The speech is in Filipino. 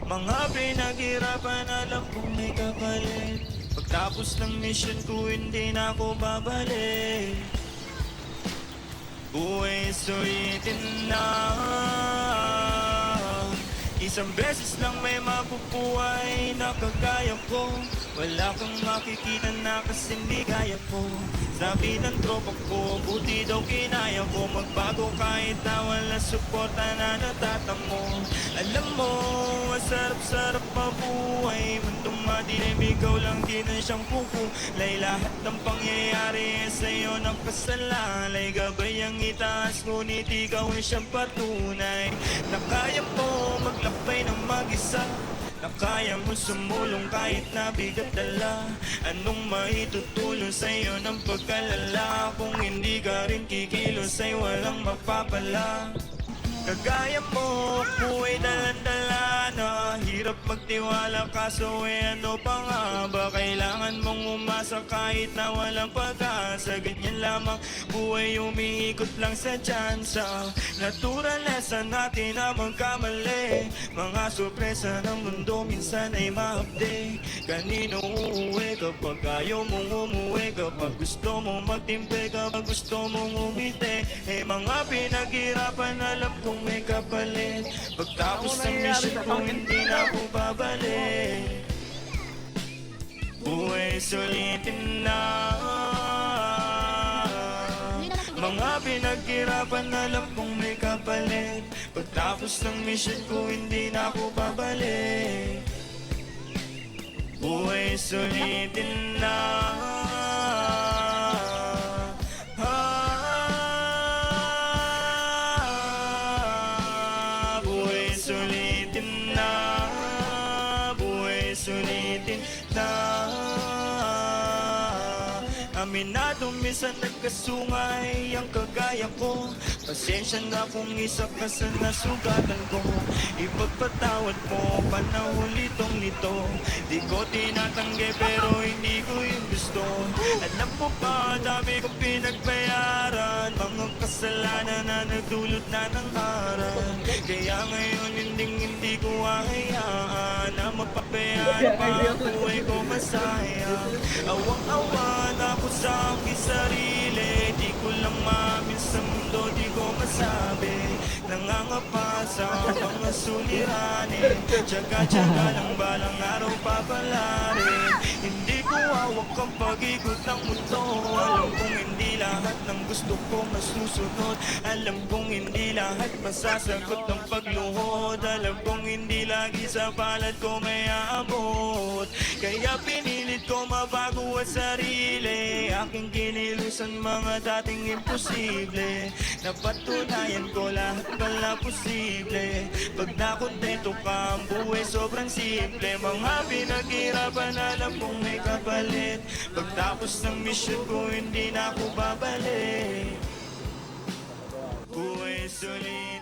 Mga pinaghirapan alam kong may kapalit. Pagtapos ng mission ko hindi na ako babalik. Buhay sulitin na. Isang beses lang may mabubuhay na kagaya ko. Wala kang makikita na kasi hindi kaya ko. Sabi ng tropa ko, buti daw kinaya ko magbago kahit na wala suporta na natatamo. Alam mo, sarap-sarap mabuhay. Mundong madilim, ikaw lang din ang siyang kukulay. Lahat ng pangyayari sa'yo nakasalalay. Gabay ang itaas, ngunit ikaw ay siyang patunay na kaya mo maglakbay ng mag-isa, na kaya mo sumulong kahit na bigat dala. Anong maitutulong sa'yo ng pagkalala kung hindi ka rin kikilos ay walang mapapala. Kagaya mo, buhay dalan-dala na hirap magtiwala kaso ano pa nga ba? Kailangan mong umasa kahit na walang pag-asa. Ganyan lamang buhay, umiikot lang sa tsansa. Natural lesson natin na magkamali. Mga sorpresa ng mundo minsan ay mahapde. Kanino uuwi kapag ayaw mong umuwi? Kapag gusto mong magtimpe, kapag gusto mong umiti. Mga pinaghirapan alam kong may kapalit. Pagtapos ng mission ko hindi na ako babalik. Buhay sulitin na. Mga pinaghirapan alam kong may kapalit. Pagtapos ng mission ko hindi na ako babalik. Buhay sulitin na. Sulitin na, buhay sulitin na. Aminado minsan nagkasungay ang kagaya ko. Pasensya na kung isa ka sa nasugatan ko. Ipagpatawad mo, panahon litong-lito. Di ko tinatanggi pero hindi ko yung gusto. Alam mo ba, dami kong pinagbayaran. Mga kasalanan na nagdulot na ng harang. Kaya ngayon hindi ko hahayaan na mapabayaan pa ang buhay ko masayang. Awang-awa na ako sa aking sarili. Di ko lang maamin sa mundo, di ko masabi. Nangangapa sa mga suliranin. Tsaga-tsaga lang balang araw papalarin. Hindi ko hawak ang pag-ikot ng mundo. Alam kong hindi lahat ng gusto ko masusunod. Alam kong hindi lahat masasagot ng pagluhod. Alam kong hindi lagi sa palad ko may aabot. Kaya pinilit ko mabago ang sarili. Aking kinilusan mga dating imposible. Napatunayan ko lahat pala posible. Pag nakontento ka ang buhay sobrang simple. Mga pinaghirapan alam kong may kapalit. Pagtapos ng mission ko hindi na ako babalik. Buhay sulit.